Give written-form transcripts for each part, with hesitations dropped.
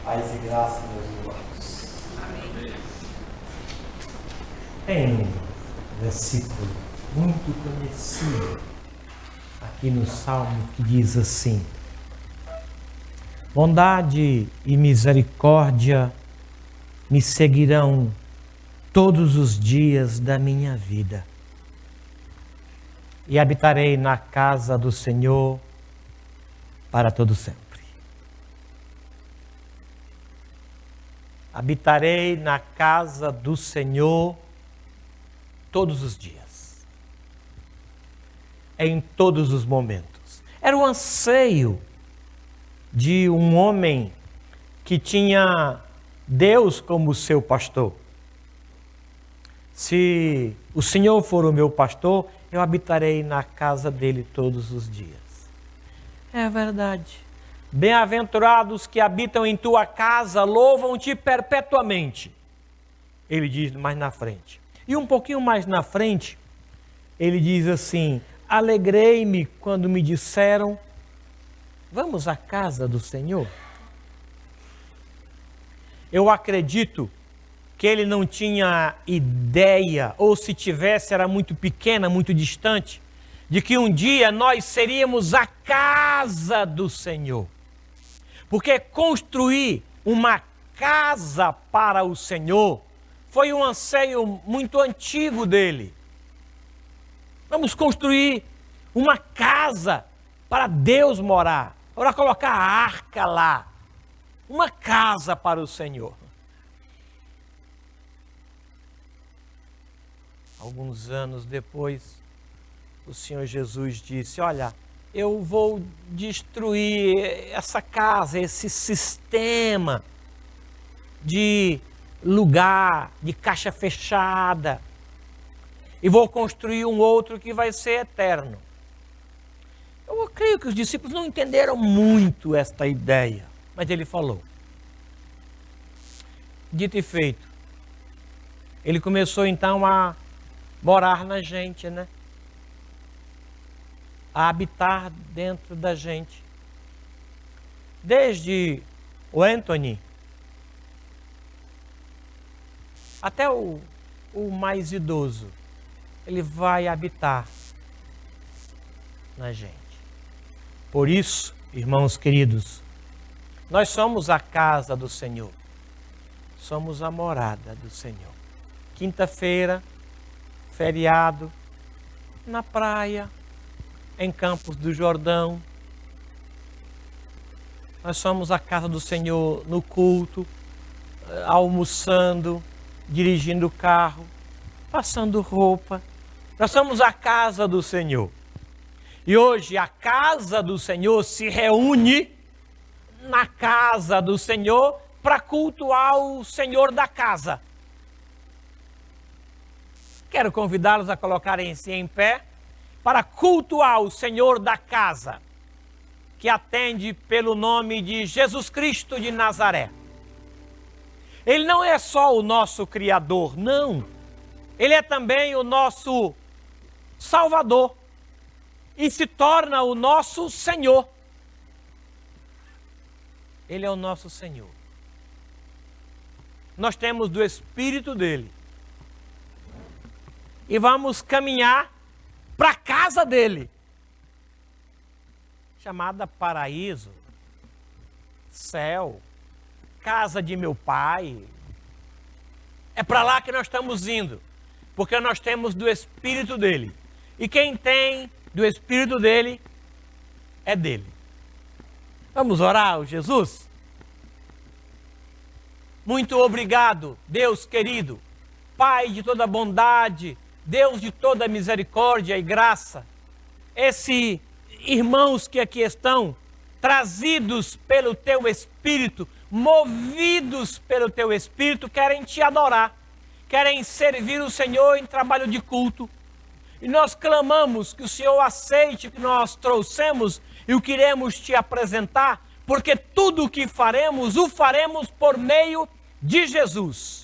Paz e graça, meus irmãos. Amém. Tem um versículo muito conhecido aqui no Salmo que diz assim: bondade e misericórdia me seguirão todos os dias da minha vida, e habitarei na casa do Senhor para todo sempre. Habitarei na casa do Senhor todos os dias, em todos os momentos. Era o anseio de um homem que tinha Deus como seu pastor. Se o Senhor for o meu pastor, eu habitarei na casa dele todos os dias. É verdade. Bem-aventurados que habitam em tua casa, louvam-te perpetuamente. Ele diz mais na frente. E um pouquinho mais na frente, ele diz assim: alegrei-me quando me disseram, vamos à casa do Senhor. Eu acredito que ele não tinha ideia, ou se tivesse era muito pequena, muito distante, de que um dia nós seríamos a casa do Senhor. Porque construir uma casa para o Senhor foi um anseio muito antigo dele. Vamos construir uma casa para Deus morar, para colocar a arca lá. Uma casa para o Senhor. Alguns anos depois, o Senhor Jesus disse: olha, eu vou destruir essa casa, esse sistema de lugar, de caixa fechada, e vou construir um outro que vai ser eterno. Eu creio que os discípulos não entenderam muito esta ideia, mas ele falou. Dito e feito, ele começou então a morar na gente, né? A habitar dentro da gente. Desde o Anthony até o mais idoso, ele vai habitar na gente. Por isso, irmãos queridos, nós somos a casa do Senhor. Somos a morada do Senhor. Quinta-feira, feriado, na praia, em Campos do Jordão. Nós somos a casa do Senhor no culto, almoçando, dirigindo o carro, passando roupa. Nós somos a casa do Senhor. E hoje a casa do Senhor se reúne na casa do Senhor para cultuar o Senhor da casa. Quero convidá-los a colocarem-se em pé para cultuar o Senhor da casa, que atende pelo nome de Jesus Cristo de Nazaré. Ele não é só o nosso Criador, não. Ele é também o nosso Salvador e se torna o nosso Senhor. Ele é o nosso Senhor. Nós temos do Espírito dele. E vamos caminhar para a casa dele, chamada paraíso, céu, casa de meu pai. É para lá que nós estamos indo, porque nós temos do Espírito dele. E quem tem do Espírito dele é dele. Vamos orar, Jesus? Muito obrigado, Deus querido, Pai de toda bondade, Deus de toda misericórdia e graça. Esses irmãos que aqui estão, trazidos pelo teu Espírito, movidos pelo teu Espírito, querem te adorar, querem servir o Senhor em trabalho de culto. E nós clamamos que o Senhor aceite o que nós trouxemos e o que iremos te apresentar, porque tudo o que faremos, o faremos por meio de Jesus.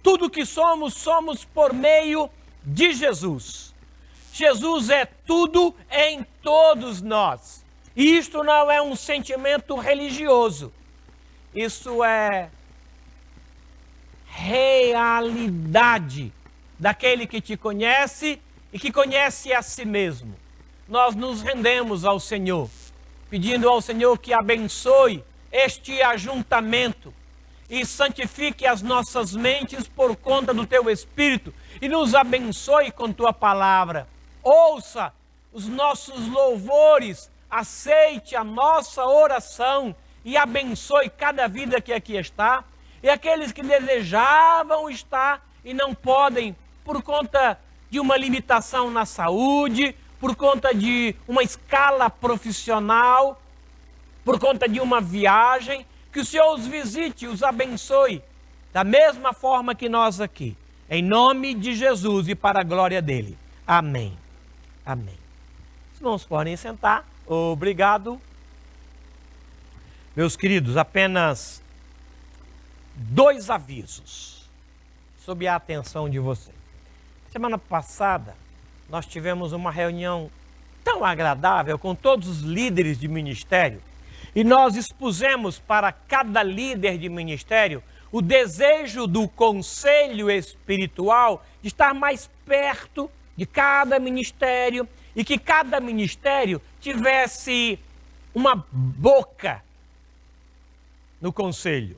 Tudo o que somos, somos por meio de Jesus. Jesus é tudo em todos nós. E isto não é um sentimento religioso. Isso é realidade daquele que te conhece e que conhece a si mesmo. Nós nos rendemos ao Senhor, pedindo ao Senhor que abençoe este ajuntamento e santifique as nossas mentes por conta do Teu Espírito e nos abençoe com Tua palavra. Ouça os nossos louvores, aceite a nossa oração e abençoe cada vida que aqui está e aqueles que desejavam estar e não podem por conta de uma limitação na saúde, por conta de uma escala profissional, por conta de uma viagem, que o Senhor os visite, os abençoe, da mesma forma que nós aqui. Em nome de Jesus e para a glória dele. Amém. Amém. Os irmãos podem sentar. Obrigado. Meus queridos, apenas 2 avisos sob a atenção de vocês. Semana passada, nós tivemos uma reunião tão agradável com todos os líderes de ministério e nós expusemos para cada líder de ministério o desejo do conselho espiritual de estar mais perto de cada ministério e que cada ministério tivesse uma boca no conselho.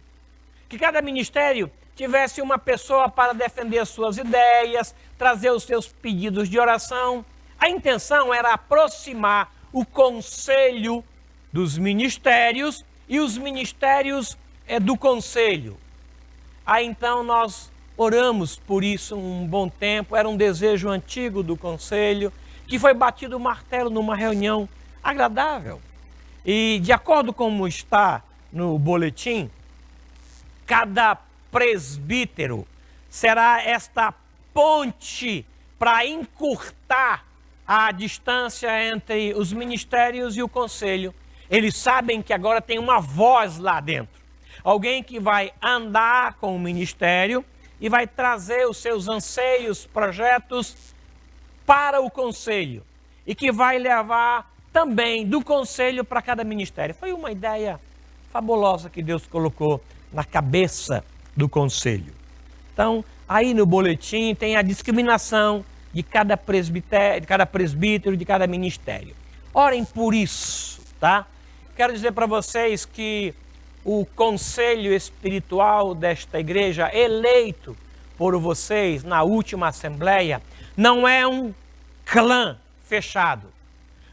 Que cada ministério tivesse uma pessoa para defender as suas ideias, trazer os seus pedidos de oração. A intenção era aproximar o conselho dos ministérios e os ministérios do conselho. Aí então nós oramos por isso um bom tempo, era um desejo antigo do conselho, que foi batido o martelo numa reunião agradável. E de acordo com como está no boletim, cada presbítero será esta ponte para encurtar a distância entre os ministérios e o conselho. Eles sabem que agora tem uma voz lá dentro. Alguém que vai andar com o ministério e vai trazer os seus anseios, projetos para o conselho. E que vai levar também do conselho para cada ministério. Foi uma ideia fabulosa que Deus colocou na cabeça do conselho. Então, aí no boletim tem a discriminação de cada presbítero, de cada ministério. Orem por isso, tá? Quero dizer para vocês que o conselho espiritual desta igreja, eleito por vocês na última assembleia, não é um clã fechado,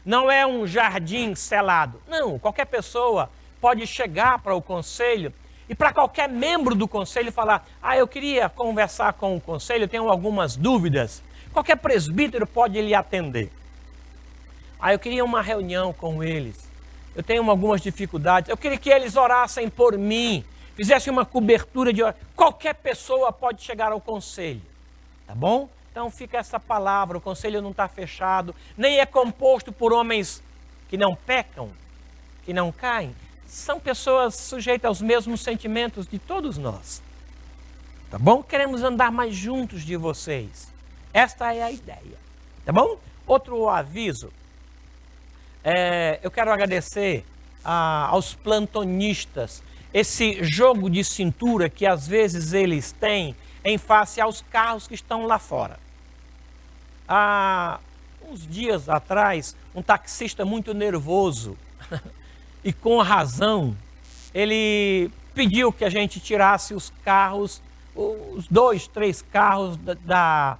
não é um jardim selado. Não, qualquer pessoa pode chegar para o conselho e para qualquer membro do conselho falar: eu queria conversar com o conselho, eu tenho algumas dúvidas. Qualquer presbítero pode lhe atender. Eu queria uma reunião com eles. Eu tenho algumas dificuldades. Eu queria que eles orassem por mim, fizessem uma cobertura de oração. Qualquer pessoa pode chegar ao conselho, tá bom? Então fica essa palavra, o conselho não está fechado, nem é composto por homens que não pecam, que não caem. São pessoas sujeitas aos mesmos sentimentos de todos nós. Tá bom? Queremos andar mais juntos de vocês. Esta é a ideia. Tá bom? Outro aviso. Eu quero agradecer aos plantonistas. Esse jogo de cintura que às vezes eles têm em face aos carros que estão lá fora. Há uns dias atrás, um taxista muito nervoso e com razão, ele pediu que a gente tirasse os carros, os 2, 3 carros da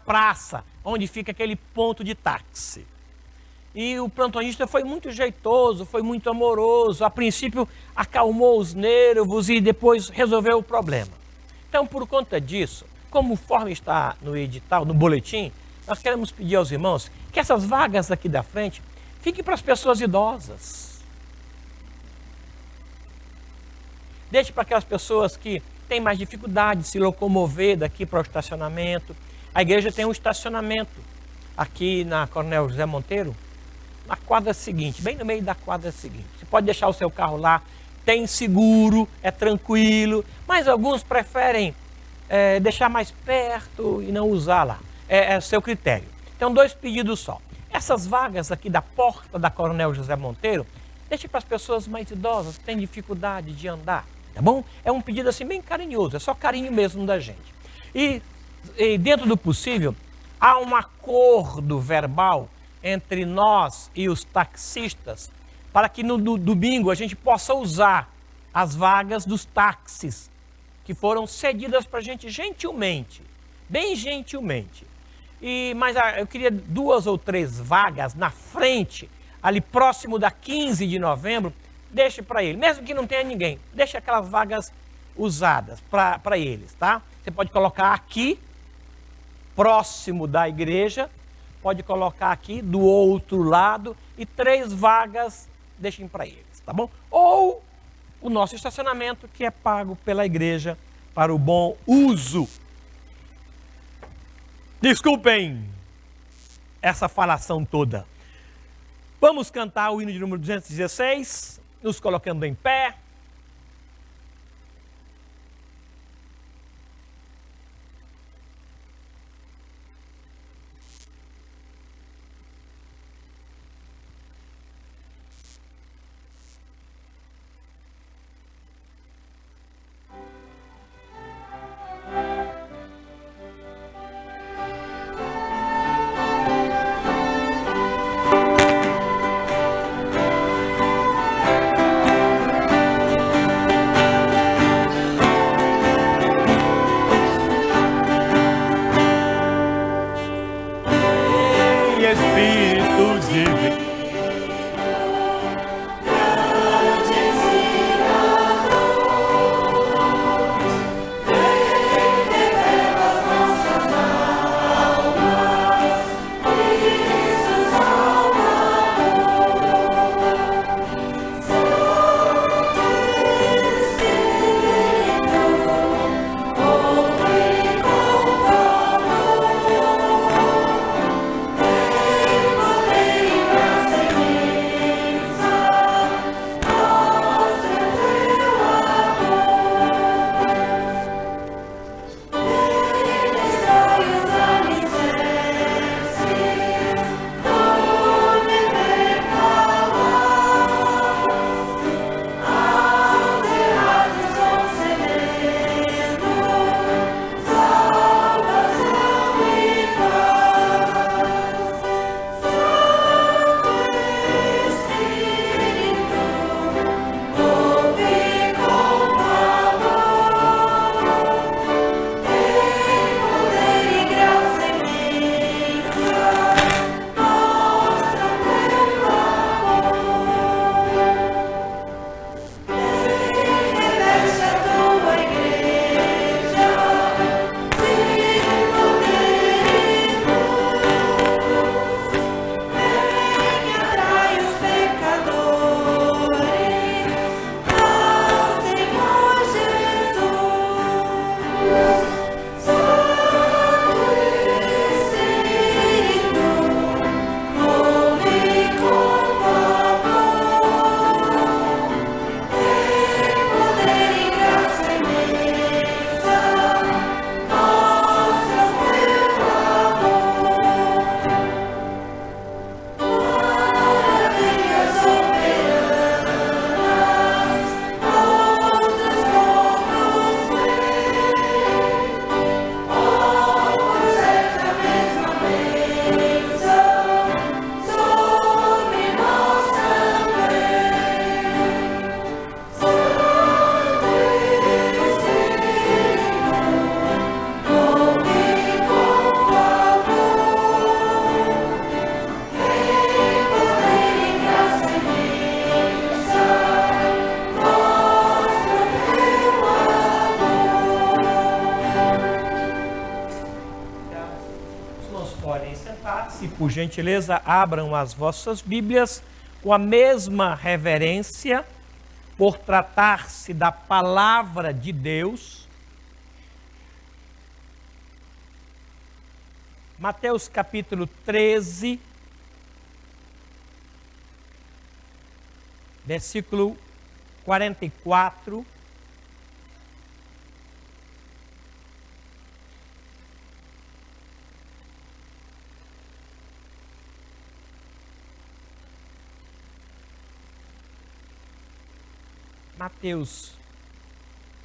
praça, onde fica aquele ponto de táxi. E o plantonista foi muito jeitoso, foi muito amoroso. A princípio acalmou os nervos e depois resolveu o problema. Então, por conta disso, conforme está no edital, no boletim, nós queremos pedir aos irmãos que essas vagas aqui da frente fiquem para as pessoas idosas. Deixe para aquelas pessoas que têm mais dificuldade de se locomover daqui para o estacionamento. A igreja tem um estacionamento aqui na Coronel José Monteiro, na quadra seguinte, bem no meio da quadra seguinte. Você pode deixar o seu carro lá, tem seguro, é tranquilo, mas alguns preferem deixar mais perto e não usar lá. É seu critério. Então, 2 pedidos só. Essas vagas aqui da porta da Coronel José Monteiro, Deixe para as pessoas mais idosas que têm dificuldade de andar, tá bom? É um pedido assim bem carinhoso, é só carinho mesmo da gente. E dentro do possível, há um acordo verbal entre nós e os taxistas para que no domingo a gente possa usar as vagas dos táxis que foram cedidas para a gente gentilmente, bem gentilmente. Mas eu queria 2 ou 3 vagas na frente, ali próximo da 15 de novembro, deixe para ele, mesmo que não tenha ninguém, deixe aquelas vagas usadas para eles, tá? Você pode colocar aqui, próximo da igreja, pode colocar aqui do outro lado e 3 vagas deixem para eles, tá bom? Ou o nosso estacionamento que é pago pela igreja para o bom uso. Desculpem essa falação toda. Vamos cantar o hino de número 216, nos colocando em pé. Espíritos de Se por gentileza abram as vossas Bíblias com a mesma reverência, por tratar-se da palavra de Deus. Mateus capítulo 13, versículo 44. Mateus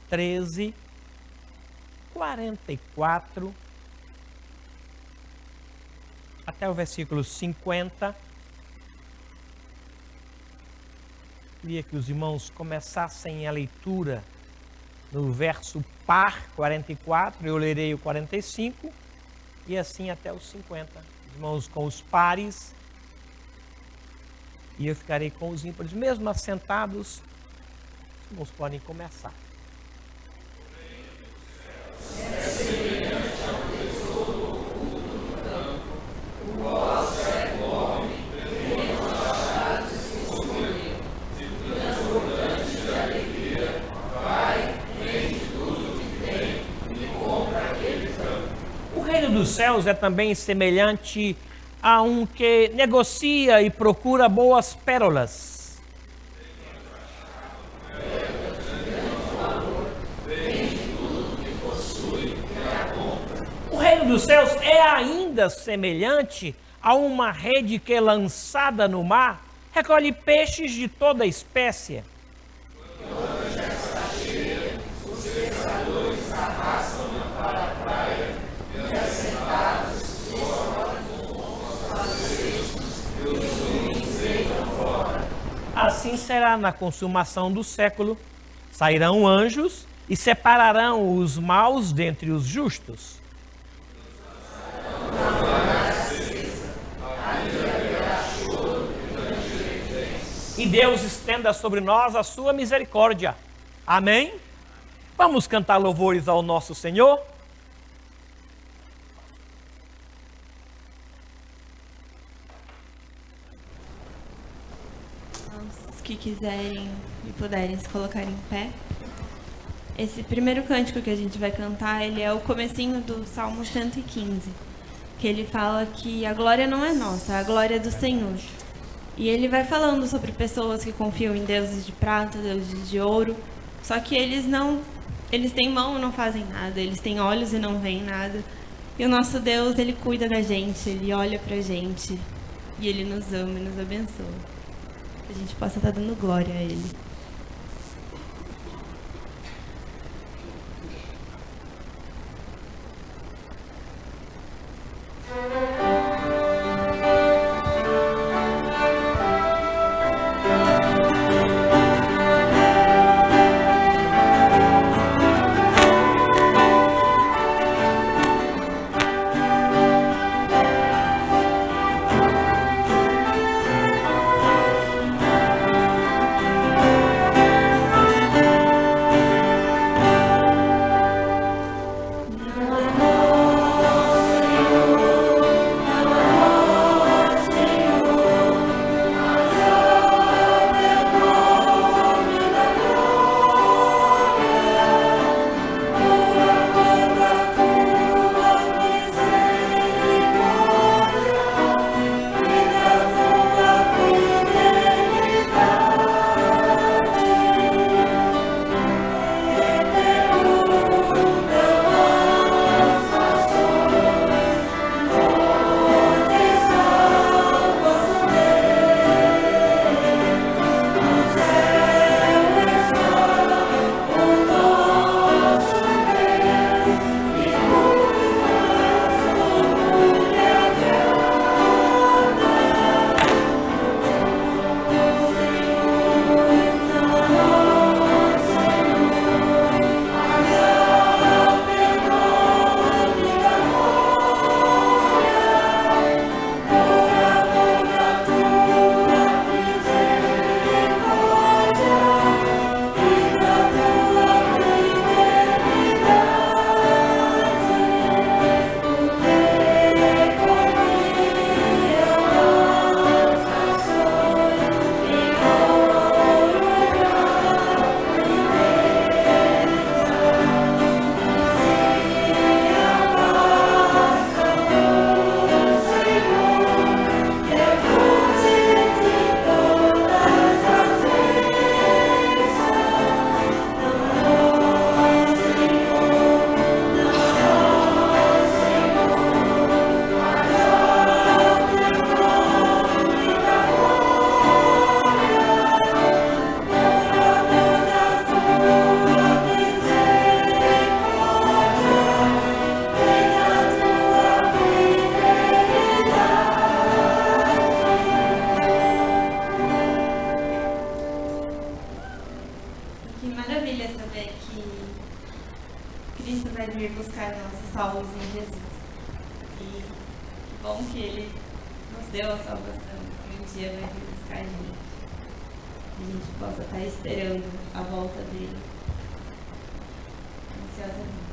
13, 44 até o versículo 50. Queria que os irmãos começassem a leitura no verso par 44, eu lerei o 45 e assim até os 50. Irmãos com os pares e eu ficarei com os ímpares, mesmo assentados, os irmãos podem começar. O reino dos céus é também semelhante a um que negocia e procura boas pérolas. O reino dos céus é ainda semelhante a uma rede que, lançada no mar, recolhe peixes de toda espécie. Assim será na consumação do século. Sairão anjos e separarão os maus dentre os justos. E Deus estenda sobre nós a sua misericórdia. Amém? Vamos cantar louvores ao nosso Senhor? Os que quiserem e puderem se colocar em pé. Esse primeiro cântico que a gente vai cantar, ele é o comecinho do Salmo 115, que ele fala que a glória não é nossa, a glória é do Senhor. E ele vai falando sobre pessoas que confiam em deuses de prata, deuses de ouro, só que eles têm mão e não fazem nada, eles têm olhos e não veem nada. E o nosso Deus, ele cuida da gente, ele olha pra gente, e ele nos ama e nos abençoa. Que a gente possa estar dando glória a ele. vai vir buscar nossos alvos em Jesus. E que bom que Ele nos deu a salvação, que um dia vai vir buscar a gente. Que a gente possa estar esperando a volta dele ansiosamente.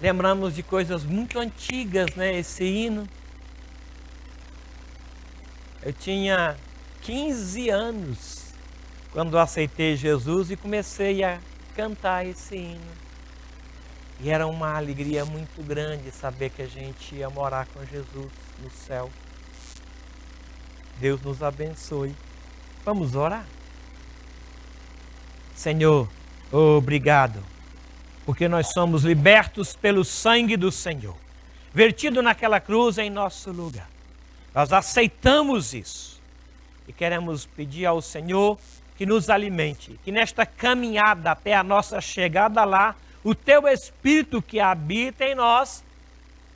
Lembramos de coisas muito antigas, né? Esse hino. Eu tinha 15 anos quando aceitei Jesus e comecei a cantar esse hino. E era uma alegria muito grande saber que a gente ia morar com Jesus no céu. Deus nos abençoe. Vamos orar? Senhor, obrigado, porque nós somos libertos pelo sangue do Senhor, vertido naquela cruz em nosso lugar. Nós aceitamos isso e queremos pedir ao Senhor que nos alimente, que nesta caminhada até a nossa chegada lá, o Teu Espírito que habita em nós,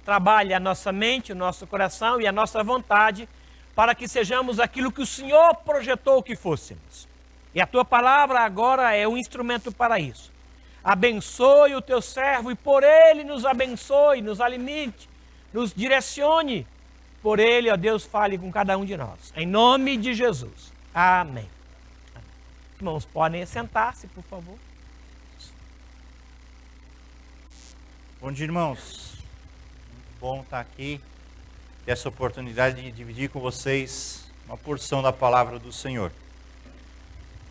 trabalhe a nossa mente, o nosso coração e a nossa vontade, para que sejamos aquilo que o Senhor projetou que fôssemos. E a Tua palavra agora é um instrumento para isso. Abençoe o Teu servo e por ele nos abençoe, nos alimente, nos direcione. Por ele, ó Deus, fale com cada um de nós. Em nome de Jesus. Amém. Irmãos, podem sentar-se, por favor. Bom dia, irmãos. Muito bom estar aqui, ter essa oportunidade de dividir com vocês uma porção da palavra do Senhor.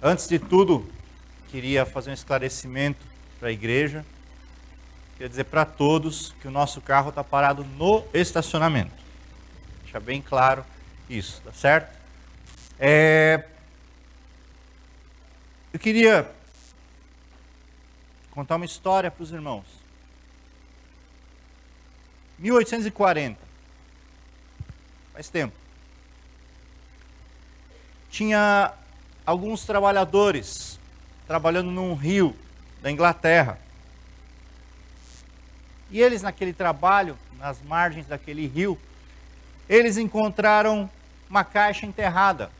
Antes de tudo, queria fazer um esclarecimento para a igreja. Queria dizer para todos que o nosso carro está parado no estacionamento. Deixa bem claro isso, tá certo? Eu queria contar uma história para os irmãos. 1840, faz tempo. Tinha alguns trabalhadores trabalhando num rio da Inglaterra. E eles, naquele trabalho, nas margens daquele rio, eles encontraram uma caixa enterrada.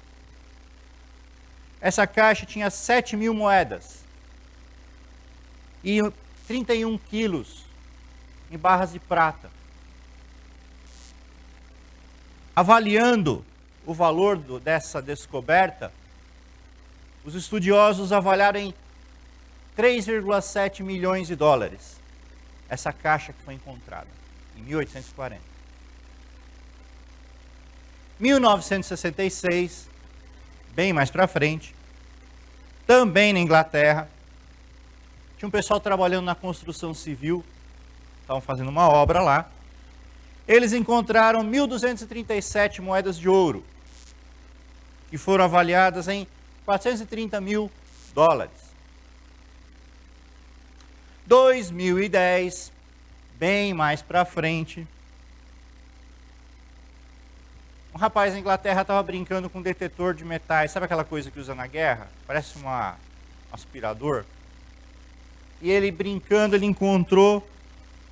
Essa caixa tinha 7.000 moedas e 31 quilos em barras de prata. Avaliando o valor dessa descoberta, os estudiosos avaliaram em 3,7 milhões de dólares essa caixa que foi encontrada em 1840. 1966, bem mais para frente, também na Inglaterra, tinha um pessoal trabalhando na construção civil, estavam fazendo uma obra lá. Eles encontraram 1.237 moedas de ouro, que foram avaliadas em 430 mil dólares. 2010, bem mais para frente, um rapaz na Inglaterra estava brincando com um detetor de metais. Sabe aquela coisa que usa na guerra? Parece um aspirador. E ele brincando, ele encontrou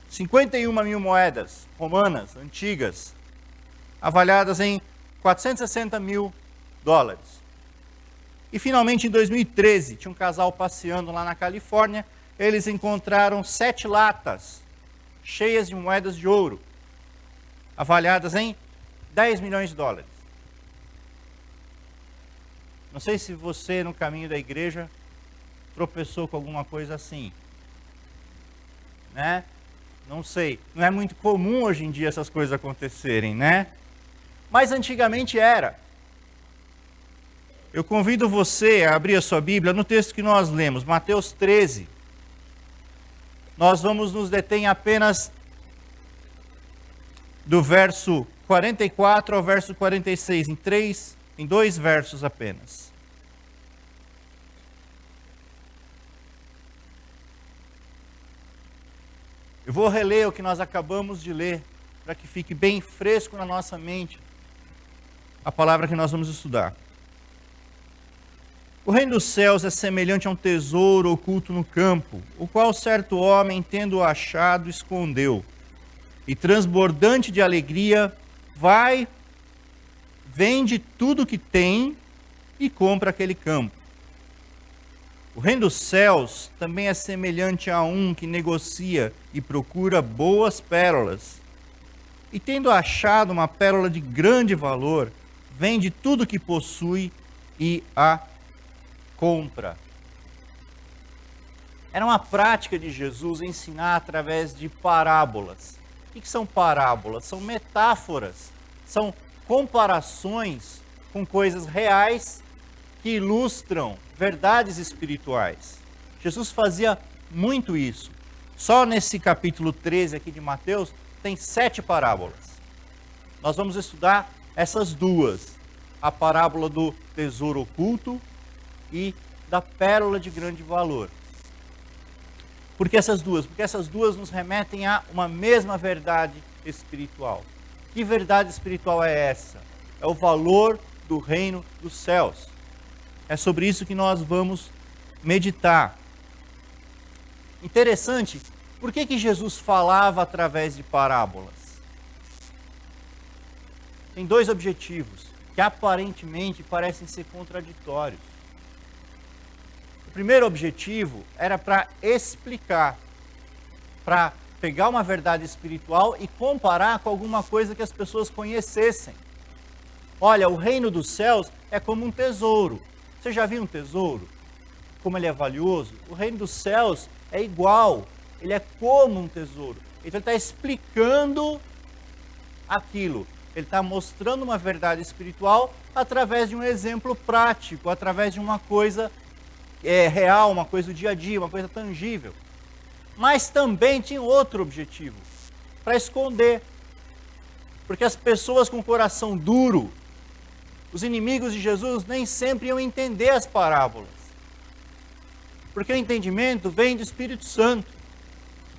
51 mil moedas romanas, antigas, avaliadas em 460 mil dólares. E finalmente, em 2013, tinha um casal passeando lá na Califórnia. Eles encontraram 7 latas cheias de moedas de ouro, avaliadas em 10 milhões de dólares. Não sei se você, no caminho da igreja, tropeçou com alguma coisa assim. Né? Não sei. Não é muito comum hoje em dia essas coisas acontecerem, né? Mas antigamente era. Eu convido você a abrir a sua Bíblia no texto que nós lemos, Mateus 13. Nós vamos nos deter em apenas do verso 44 ao verso 46, em 2 versos apenas. Eu vou reler o que nós acabamos de ler, para que fique bem fresco na nossa mente a palavra que nós vamos estudar. O reino dos céus é semelhante a um tesouro oculto no campo, o qual certo homem, tendo achado, escondeu. E transbordante de alegria, vai, vende tudo que tem e compra aquele campo. O reino dos céus também é semelhante a um que negocia e procura boas pérolas. E tendo achado uma pérola de grande valor, vende tudo que possui e a compra. Era uma prática de Jesus ensinar através de parábolas. O que são parábolas? São metáforas, são comparações com coisas reais que ilustram verdades espirituais. Jesus fazia muito isso. Só nesse capítulo 13 aqui de Mateus tem 7 parábolas. Nós vamos estudar essas duas. A parábola do tesouro oculto e da pérola de grande valor. Por que essas duas? Porque essas duas nos remetem a uma mesma verdade espiritual. Que verdade espiritual é essa? É o valor do reino dos céus. É sobre isso que nós vamos meditar. Interessante, por que Jesus falava através de parábolas? Tem 2 objetivos que aparentemente parecem ser contraditórios. O primeiro objetivo era para explicar, para pegar uma verdade espiritual e comparar com alguma coisa que as pessoas conhecessem. Olha, o reino dos céus é como um tesouro. Você já viu um tesouro? Como ele é valioso? O reino dos céus é igual, ele é como um tesouro. Então ele está explicando aquilo. Ele está mostrando uma verdade espiritual através de um exemplo prático, através de uma coisa real, uma coisa do dia a dia, uma coisa tangível. Mas também tinha outro objetivo, para esconder. Porque as pessoas com coração duro, os inimigos de Jesus, nem sempre iam entender as parábolas. Porque o entendimento vem do Espírito Santo.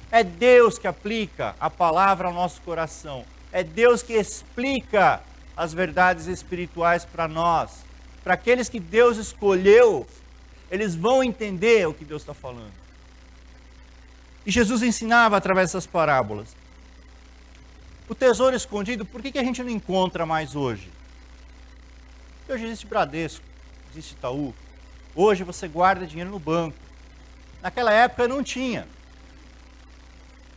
É Deus que aplica a palavra ao nosso coração. É Deus que explica as verdades espirituais para nós. para aqueles que Deus escolheu, eles vão entender o que Deus está falando. E Jesus ensinava através dessas parábolas. O tesouro escondido, por que a gente não encontra mais hoje? Porque hoje existe Bradesco, existe Itaú. Hoje você guarda dinheiro no banco. Naquela época não tinha.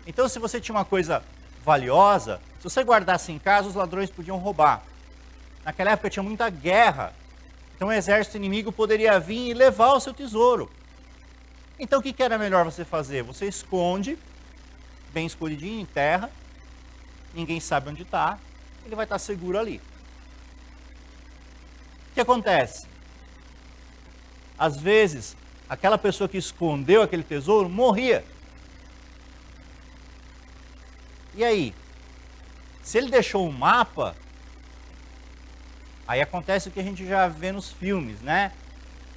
Então, se você tinha uma coisa valiosa, se você guardasse em casa, os ladrões podiam roubar. Naquela época tinha muita guerra. Então o exército inimigo poderia vir e levar o seu tesouro. Então o que era melhor você fazer? Você esconde, bem escondidinho em terra, ninguém sabe onde está, ele vai estar seguro ali. O que acontece? Às vezes, aquela pessoa que escondeu aquele tesouro morria. E aí? Se ele deixou um mapa, aí acontece o que a gente já vê nos filmes, né?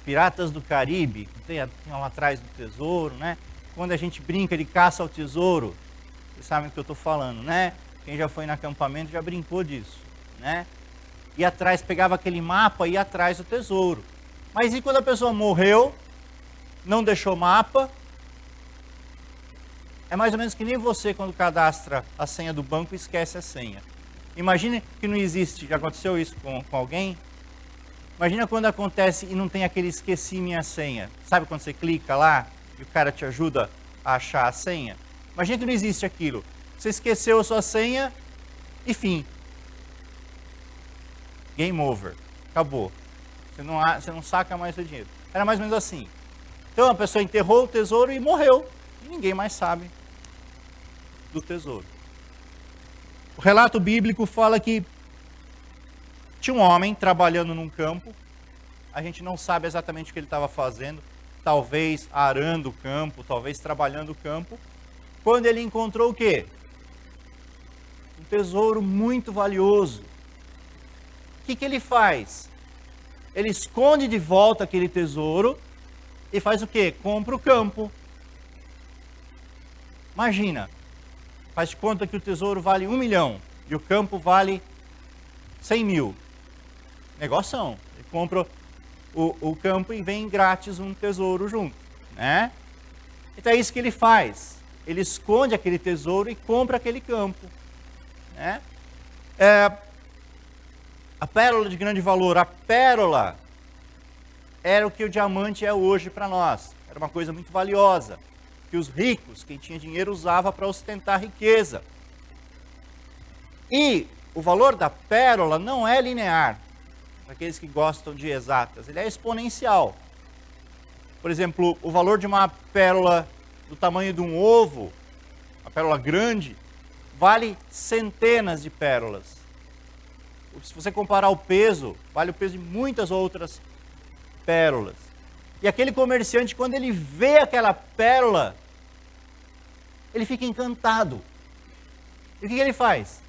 Piratas do Caribe, que tem lá atrás do tesouro, né? Quando a gente brinca de caça ao tesouro, vocês sabem o que eu estou falando, né? Quem já foi no acampamento já brincou disso, né? Ia atrás, pegava aquele mapa e ia atrás do tesouro. Mas e quando a pessoa morreu, não deixou mapa? É mais ou menos que nem você quando cadastra a senha do banco e esquece a senha. Imagine que não existe, já aconteceu isso com alguém? Imagina quando acontece e não tem aquele esqueci minha senha. Sabe quando você clica lá e o cara te ajuda a achar a senha? Imagina que não existe aquilo. Você esqueceu a sua senha e fim. Game over. Acabou. Você não saca mais seu dinheiro. Era mais ou menos assim. Então a pessoa enterrou o tesouro e morreu. E ninguém mais sabe do tesouro. O relato bíblico fala que tinha um homem trabalhando num campo. A gente não sabe exatamente o que ele estava fazendo. Talvez arando o campo, talvez trabalhando o campo. Quando ele encontrou o quê? Um tesouro muito valioso. O que ele faz? Ele esconde de volta aquele tesouro e faz o quê? Compra o campo. Imagina, faz de conta que o tesouro vale 1 milhão e o campo vale 100 mil. Negoção. Ele compra o campo e vem grátis um tesouro junto, né? Então é isso que ele faz. Ele esconde aquele tesouro e compra aquele campo, né? A pérola de grande valor, a pérola era o que o diamante é hoje para nós. Era uma coisa muito valiosa, que os ricos, quem tinha dinheiro, usava para ostentar a riqueza. E o valor da pérola não é linear, para aqueles que gostam de exatas, ele é exponencial. Por exemplo, o valor de uma pérola do tamanho de um ovo, uma pérola grande, vale centenas de pérolas. Se você comparar o peso, vale o peso de muitas outras pérolas. E aquele comerciante, quando ele vê aquela pérola, ele fica encantado. E o que ele faz?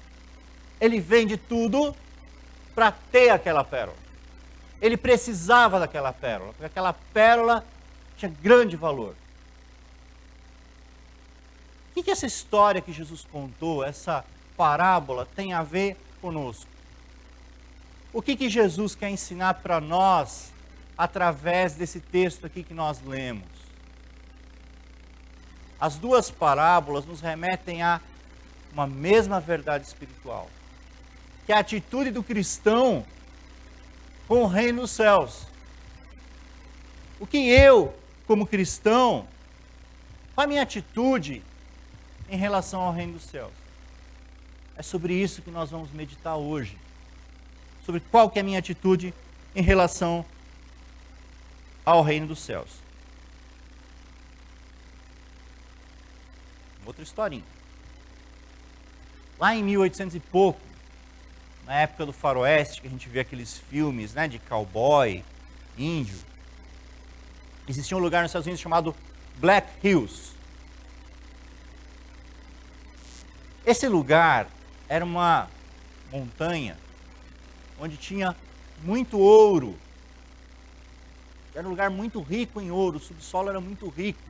Ele vende tudo para ter aquela pérola. Ele precisava daquela pérola, porque aquela pérola tinha grande valor. O que essa história que Jesus contou, essa parábola, tem a ver conosco? O que Jesus quer ensinar para nós através desse texto aqui que nós lemos? As duas parábolas nos remetem a uma mesma verdade espiritual, que é a atitude do cristão com o reino dos céus. O que eu, como cristão, qual a minha atitude em relação ao reino dos céus? É sobre isso que nós vamos meditar hoje. Sobre qual que é a minha atitude em relação ao reino dos céus. Outra historinha. Lá em 1800 e pouco, na época do faroeste, que a gente vê aqueles filmes, né, de cowboy, índio, existia um lugar nos Estados Unidos chamado Black Hills. Esse lugar era uma montanha onde tinha muito ouro. Era um lugar muito rico em ouro, o subsolo era muito rico.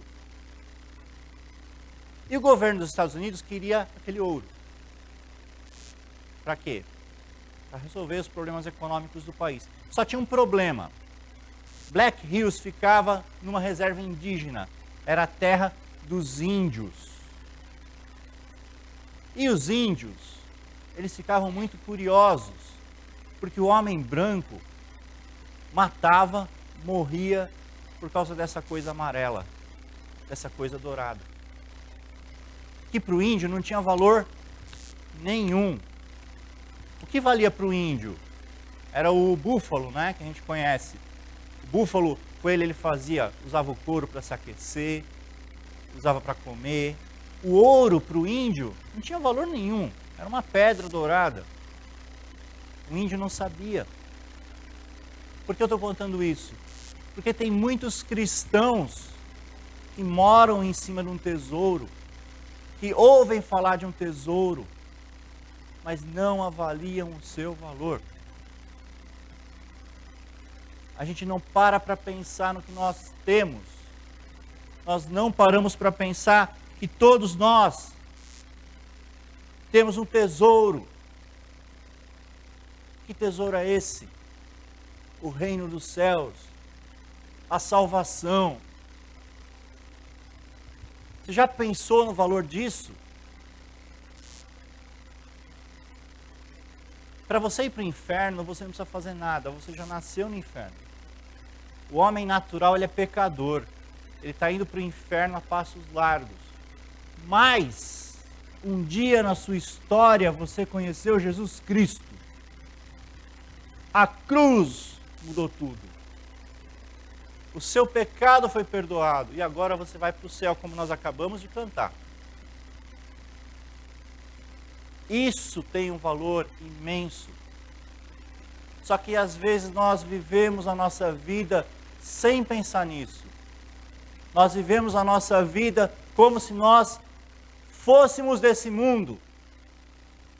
E o governo dos Estados Unidos queria aquele ouro. Para quê? para resolver os problemas econômicos do país. Só tinha um problema. Black Hills ficava numa reserva indígena, era a terra dos índios. E os índios, eles ficavam muito curiosos, porque o homem branco matava, morria por causa dessa coisa amarela, dessa coisa dourada. Que para o índio não tinha valor nenhum. O que valia para o índio? Era o búfalo, né, que a gente conhece. O búfalo, com ele usava o couro para se aquecer, usava para comer. O ouro para o índio não tinha valor nenhum, era uma pedra dourada. O índio não sabia. Por que eu estou contando isso? Porque tem muitos cristãos que moram em cima de um tesouro, que ouvem falar de um tesouro, mas não avaliam o seu valor. A gente não para pensar no que nós temos. Nós não paramos para pensar que todos nós temos um tesouro. Que tesouro é esse? O reino dos céus, a salvação. Você já pensou no valor disso? Para você ir para o inferno, você não precisa fazer nada, você já nasceu no inferno. O homem natural, ele é pecador, ele está indo para o inferno a passos largos. Mas, um dia na sua história, você conheceu Jesus Cristo. A cruz mudou tudo. O seu pecado foi perdoado e agora você vai para o céu, como nós acabamos de cantar. Isso tem um valor imenso. Só que às vezes nós vivemos a nossa vida sem pensar nisso. Nós vivemos a nossa vida como se nós fôssemos desse mundo.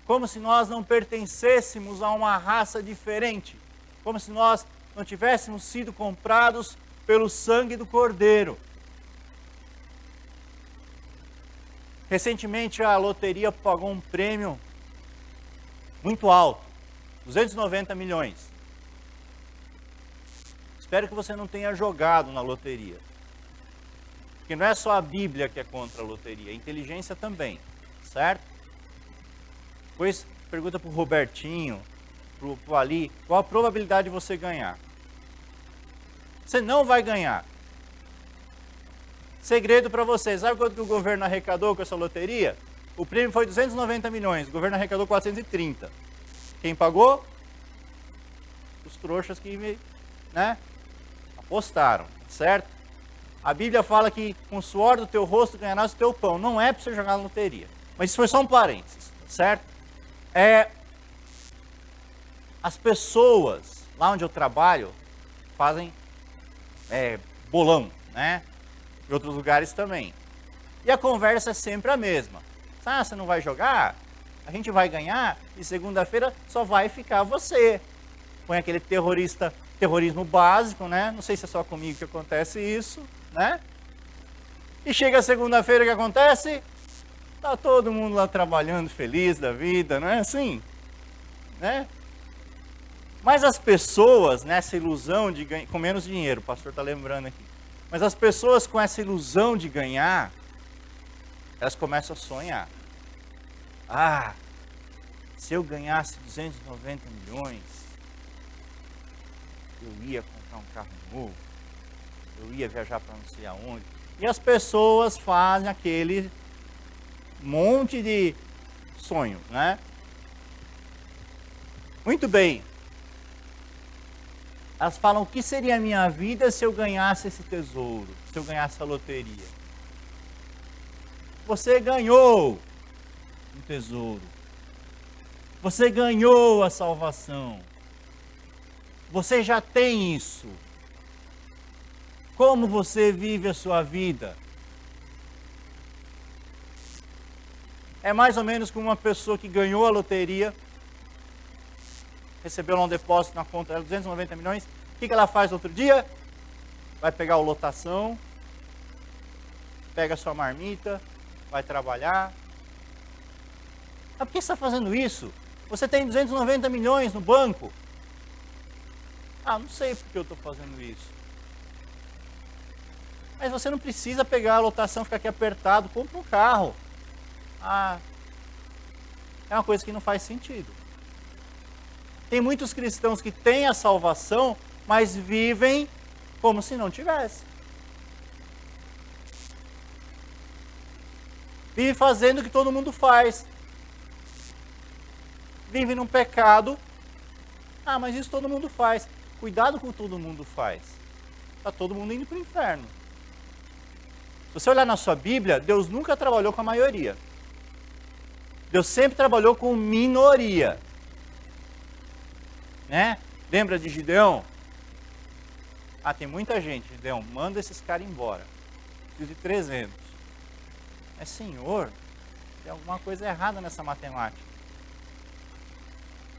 Como se nós não pertencêssemos a uma raça diferente. Como se nós não tivéssemos sido comprados pelo sangue do Cordeiro. Recentemente a loteria pagou um prêmio muito alto, 290 milhões. Espero que você não tenha jogado na loteria. Porque não é só a Bíblia que é contra a loteria, a inteligência também, certo? Depois pergunta para o Robertinho, para o Ali, qual a probabilidade de você ganhar? Você não vai ganhar. Segredo para você, sabe quanto que o governo arrecadou com essa loteria? O prêmio foi 290 milhões, o governo arrecadou 430. Quem pagou? Os trouxas que apostaram, certo? A Bíblia fala que com o suor do teu rosto ganharás o teu pão. Não é para você jogar na loteria. Mas isso foi só um parênteses, certo? As pessoas, lá onde eu trabalho, fazem bolão, né? Em outros lugares também. E a conversa é sempre a mesma. Ah, você não vai jogar? A gente vai ganhar e segunda-feira só vai ficar você. Põe aquele terrorismo básico, né? Não sei se é só comigo que acontece isso, né? E chega segunda-feira, o que acontece? Tá todo mundo lá trabalhando feliz da vida, não é assim? Né? Mas as pessoas, nessa ilusão de ganhar, com menos dinheiro, o pastor está lembrando aqui, mas as pessoas com essa ilusão de ganhar, elas começam a sonhar. Ah, se eu ganhasse 290 milhões, eu ia comprar um carro novo, eu ia viajar para não sei aonde. E as pessoas fazem aquele monte de sonhos, né? Muito bem. Elas falam, o que seria a minha vida se eu ganhasse esse tesouro, se eu ganhasse a loteria? Você ganhou um tesouro. Você ganhou a salvação. Você já tem isso. Como você vive a sua vida? É mais ou menos como uma pessoa que ganhou a loteria, recebeu lá um depósito na conta, 290 milhões, o que ela faz no outro dia? Vai pegar o lotação, pega a sua marmita, vai trabalhar. Mas por que você está fazendo isso? Você tem 290 milhões no banco? Ah, não sei porque eu estou fazendo isso. Mas você não precisa pegar a lotação, ficar aqui apertado, compra um carro. Ah, é uma coisa que não faz sentido. Tem muitos cristãos que têm a salvação, mas vivem como se não tivesse. Vive fazendo o que todo mundo faz. Vive num pecado. Ah, mas isso todo mundo faz. Cuidado com o que todo mundo faz. Está todo mundo indo para o inferno. Se você olhar na sua Bíblia, Deus nunca trabalhou com a maioria. Deus sempre trabalhou com minoria. Né? Lembra de Gideão? Ah, tem muita gente, Gideão, manda esses caras embora. Preciso de 300. Mas, Senhor, tem alguma coisa errada nessa matemática.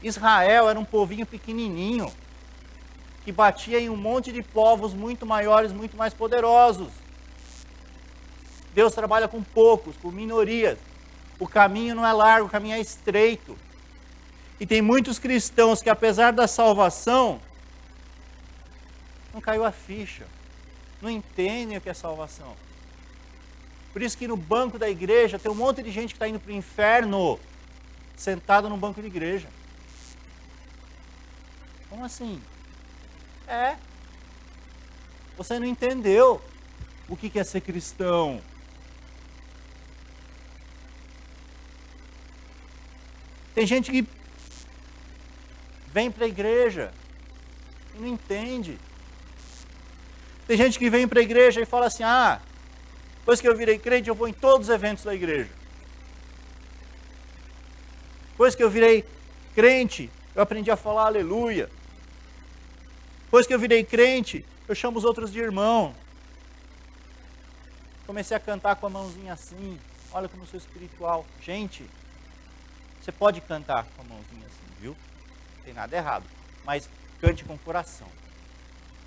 Israel era um povinho pequenininho, que batia em um monte de povos muito maiores, muito mais poderosos. Deus trabalha com poucos, com minorias. O caminho não é largo, o caminho é estreito. E tem muitos cristãos que, apesar da salvação, não caiu a ficha. Não entendem o que é salvação. Por isso que no banco da igreja tem um monte de gente que está indo para o inferno, sentado no banco de igreja. Como assim? Você não entendeu o que é ser cristão. Tem gente que vem para a igreja e não entende. Tem gente que vem para a igreja e fala assim, depois que eu virei crente, eu vou em todos os eventos da igreja. Depois que eu virei crente, eu aprendi a falar aleluia. Depois que eu virei crente, eu chamo os outros de irmão. Comecei a cantar com a mãozinha assim. Olha como eu sou espiritual. Gente, você pode cantar com a mãozinha assim, viu? Não tem nada errado. Mas cante com o coração.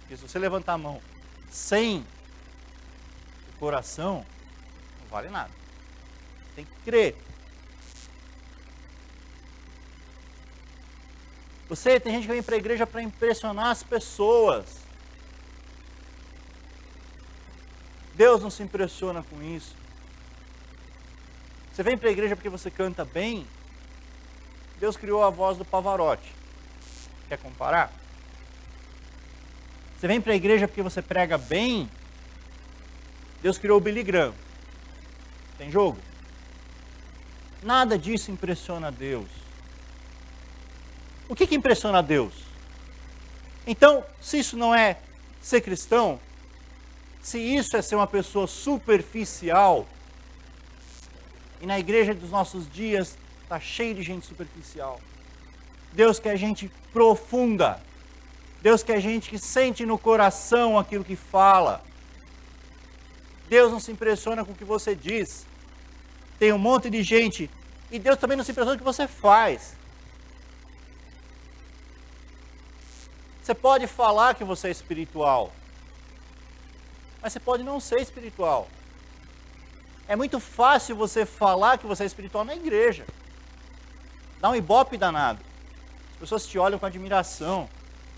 Porque se você levantar a mão sem o coração, não vale nada. Tem que crer. Tem gente que vem para a igreja para impressionar as pessoas. Deus não se impressiona com isso. Você vem para a igreja porque você canta bem? Deus criou a voz do Pavarotti. Quer comparar? Você vem para a igreja porque você prega bem? Deus criou o Billy Graham. Tem jogo? Nada disso impressiona a Deus. O que impressiona a Deus? Então, se isso não é ser cristão, se isso é ser uma pessoa superficial, e na igreja dos nossos dias está cheio de gente superficial. Deus quer gente profunda. Deus quer gente que sente no coração aquilo que fala. Deus não se impressiona com o que você diz. Tem um monte de gente, e Deus também não se impressiona com o que você faz. Você pode falar que você é espiritual, mas você pode não ser espiritual. É muito fácil você falar que você é espiritual na igreja. Dá um ibope danado. As pessoas te olham com admiração.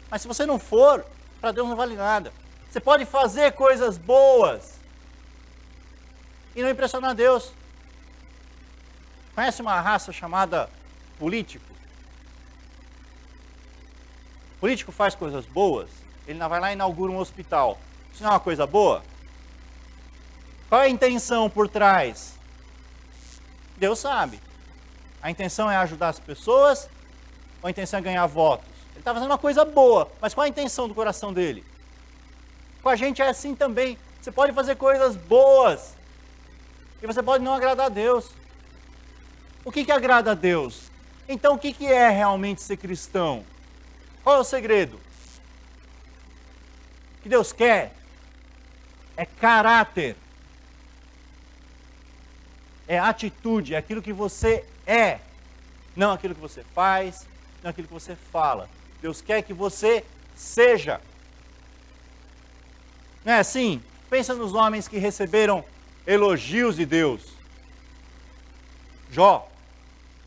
Mas se você não for, para Deus não vale nada. Você pode fazer coisas boas e não impressionar Deus. Conhece uma raça chamada político? O político faz coisas boas, ele vai lá e inaugura um hospital. Isso não é uma coisa boa? Qual é a intenção por trás? Deus sabe. A intenção é ajudar as pessoas ou a intenção é ganhar votos? Ele está fazendo uma coisa boa, mas qual é a intenção do coração dele? Com a gente é assim também. Você pode fazer coisas boas e você pode não agradar a Deus. O que agrada a Deus? Então o que é realmente ser cristão? Qual é o segredo? O que Deus quer é caráter, é atitude, é aquilo que você é, não aquilo que você faz, não aquilo que você fala. Deus quer que você seja. Não é assim? Pensa nos homens que receberam elogios de Deus. Jó.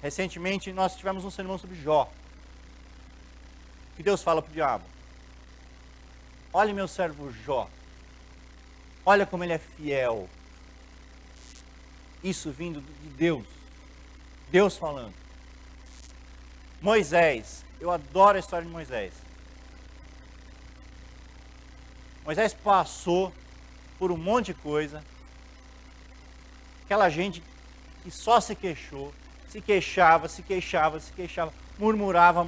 Recentemente nós tivemos um sermão sobre Jó. O que Deus fala para o diabo? Olha meu servo Jó. Olha como ele é fiel. Isso vindo de Deus. Deus falando. Moisés. Eu adoro a história de Moisés. Moisés passou por um monte de coisa. Aquela gente que só se queixou. Se queixava, murmurava.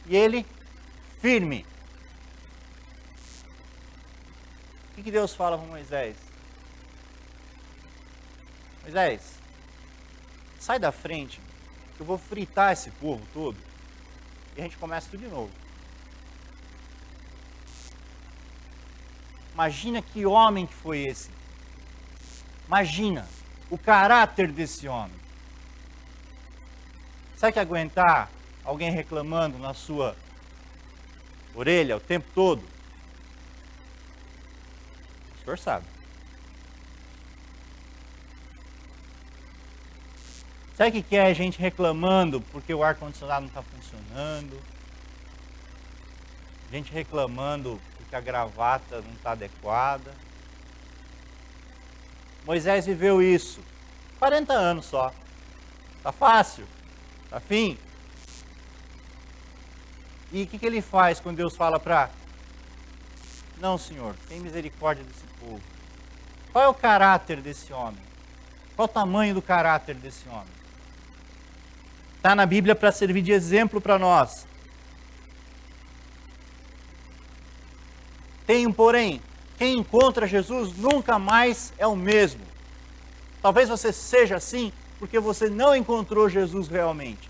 E ele, firme. O que Deus fala para Moisés? Moisés, sai da frente, que eu vou fritar esse povo todo. E a gente começa tudo de novo. Imagina que homem que foi esse. Imagina o caráter desse homem. Sabe que aguentar alguém reclamando na sua orelha o tempo todo? O senhor sabe. Sabe o que é a gente reclamando porque o ar-condicionado não está funcionando? Gente reclamando porque a gravata não está adequada. Moisés viveu isso. 40 anos só. Tá fácil? Tá fim? E o que ele faz quando Deus fala para... Não, Senhor, tem misericórdia desse povo. Qual é o caráter desse homem? Qual o tamanho do caráter desse homem? Está na Bíblia para servir de exemplo para nós. Tem um porém, quem encontra Jesus nunca mais é o mesmo. Talvez você seja assim porque você não encontrou Jesus realmente.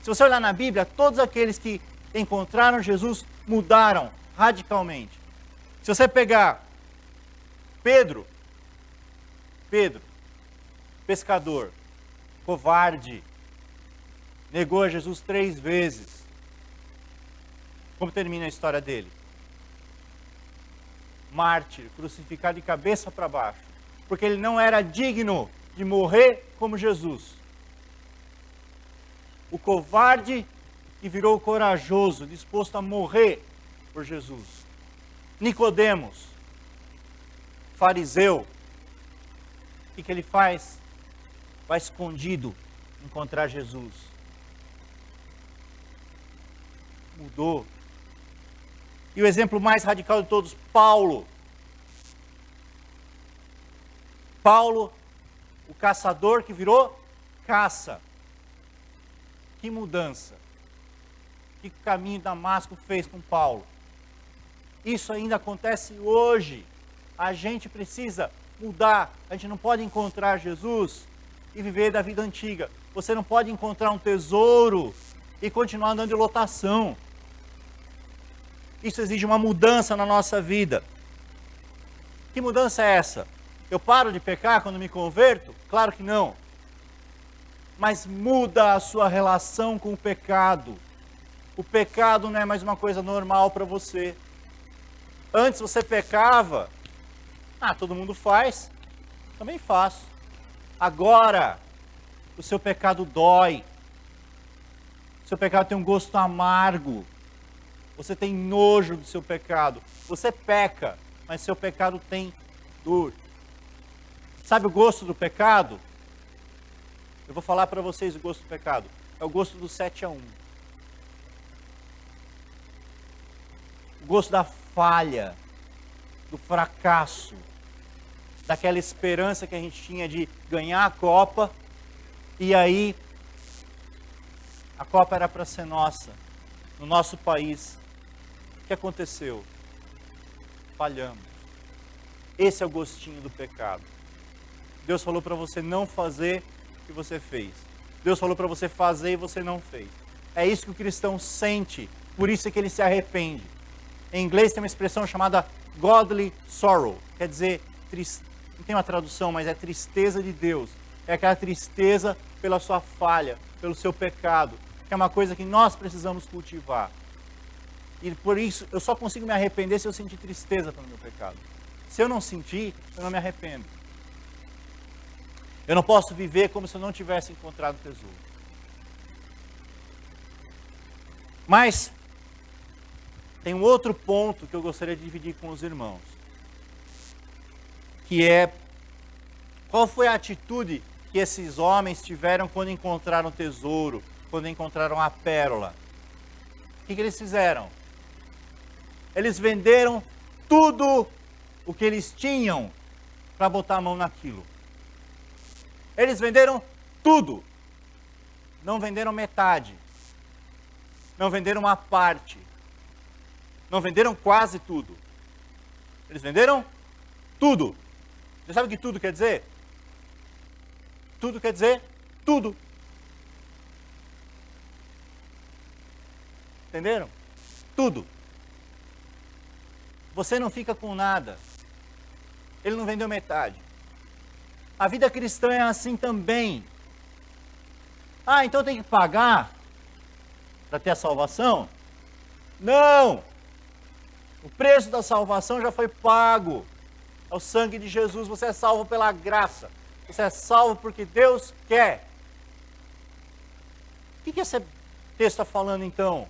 Se você olhar na Bíblia, todos aqueles que encontraram Jesus mudaram radicalmente. Se você pegar Pedro, pescador, covarde, negou a Jesus 3 vezes. Como termina a história dele? Mártir, crucificado de cabeça para baixo, porque ele não era digno de morrer como Jesus. O covarde que virou corajoso, disposto a morrer por Jesus. Nicodemos, fariseu, o que ele faz? Vai escondido encontrar Jesus. Mudou. E o exemplo mais radical de todos, Paulo. Paulo, o caçador que virou caça. Que mudança. Que caminho Damasco fez com Paulo. Isso ainda acontece hoje. A gente precisa mudar. A gente não pode encontrar Jesus e viver da vida antiga. Você não pode encontrar um tesouro e continuar andando de lotação. Isso exige uma mudança na nossa vida. Que mudança é essa? Eu paro de pecar quando me converto? Claro que não. Mas muda a sua relação com o pecado. O pecado não é mais uma coisa normal para você. Antes você pecava. Todo mundo faz. Também faço. Agora, o seu pecado dói. O seu pecado tem um gosto amargo. Você tem nojo do seu pecado. Você peca, mas seu pecado tem dor. Sabe o gosto do pecado? Eu vou falar para vocês o gosto do pecado. É o gosto do 7-1. O gosto da falha, do fracasso, daquela esperança que a gente tinha de ganhar a Copa, e aí a Copa era para ser nossa, no nosso país. O que aconteceu? Falhamos. Esse é o gostinho do pecado. Deus falou para você não fazer o que você fez. Deus falou para você fazer e você não fez. É isso que o cristão sente, por isso é que ele se arrepende. Em inglês tem uma expressão chamada godly sorrow, quer dizer, não tem uma tradução, mas é tristeza de Deus. É aquela tristeza pela sua falha, pelo seu pecado, que é uma coisa que nós precisamos cultivar. E por isso, eu só consigo me arrepender se eu sentir tristeza pelo meu pecado. Se eu não sentir, eu não me arrependo. Eu não posso viver como se eu não tivesse encontrado o tesouro. Mas tem um outro ponto que eu gostaria de dividir com os irmãos, que é qual foi a atitude que esses homens tiveram quando encontraram o tesouro, quando encontraram a pérola. O que eles fizeram? Eles venderam tudo o que eles tinham para botar a mão naquilo. Eles venderam tudo. Não venderam metade. Não venderam uma parte. Não venderam quase tudo. Eles venderam tudo. Você sabe o que tudo quer dizer? Tudo quer dizer tudo. Entenderam? Tudo. Você não fica com nada. Ele não vendeu metade. A vida cristã é assim também. Ah, então tem que pagar para ter a salvação? Não! O preço da salvação já foi pago. É o sangue de Jesus. Você é salvo pela graça. Você é salvo porque Deus quer. O que esse texto está falando então?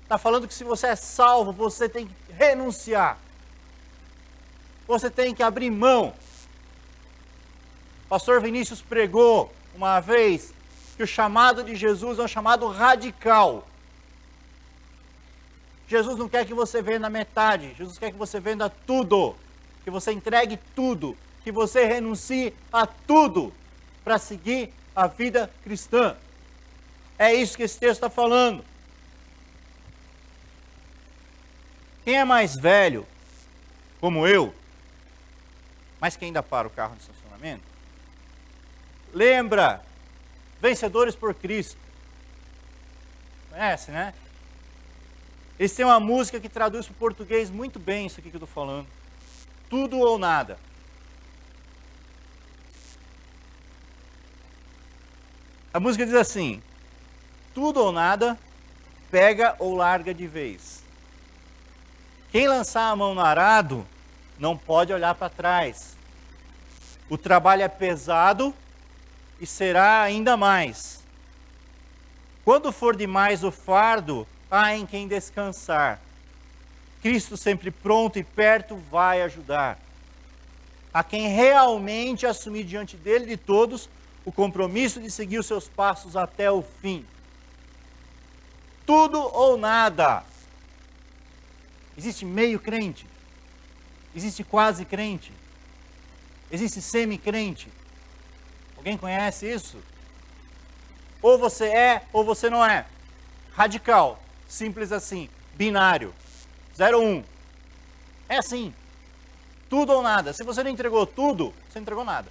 Está falando que se você é salvo, você tem que renunciar. Você tem que abrir mão. O pastor Vinícius pregou uma vez que o chamado de Jesus é um chamado radical. Jesus não quer que você venda metade. Jesus quer que você venda tudo. Que você entregue tudo. Que você renuncie a tudo para seguir a vida cristã. É isso que esse texto está falando. Quem é mais velho, como eu, mas que ainda para o carro no estacionamento, lembra, Vencedores por Cristo. Conhece, né? Eles têm uma música que traduz para o português muito bem isso aqui que eu estou falando. Tudo ou nada. A música diz assim: tudo ou nada, pega ou larga de vez. Quem lançar a mão no arado, não pode olhar para trás. O trabalho é pesado e será ainda mais. Quando for demais o fardo, há em quem descansar. Cristo sempre pronto e perto vai ajudar. A quem realmente assumir diante dele de todos o compromisso de seguir os seus passos até o fim. Tudo ou nada. Existe meio crente. Existe quase crente. Existe semi-crente. Alguém conhece isso? Ou você é, ou você não é. Radical. Simples assim. Binário. 0 ou 1. É assim. Tudo ou nada. Se você não entregou tudo, você não entregou nada.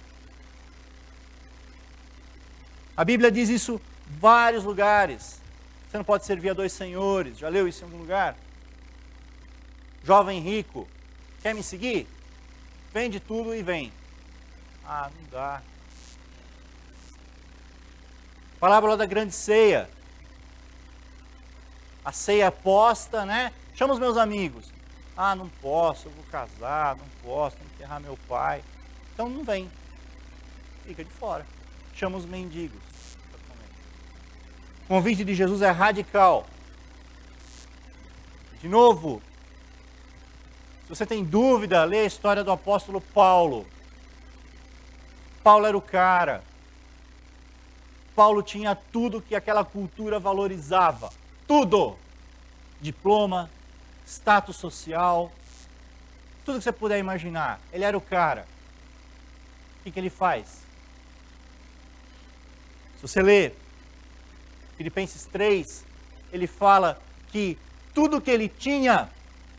A Bíblia diz isso em vários lugares. Você não pode servir a 2 senhores. Já leu isso em algum lugar? Jovem rico. Quer me seguir? Vende tudo e vem. Ah, não dá. Parábola da grande ceia. A ceia posta, né? Chama os meus amigos. Ah, não posso, eu vou casar, não posso, vou enterrar meu pai. Então não vem. Fica de fora. Chama os mendigos. O convite de Jesus é radical. De novo, se você tem dúvida, lê a história do apóstolo Paulo. Paulo era o cara. Paulo tinha tudo que aquela cultura valorizava. Tudo. Diploma, status social, tudo que você puder imaginar. Ele era o cara. O que ele faz? Se você ler Filipenses 3, ele fala que tudo que ele tinha,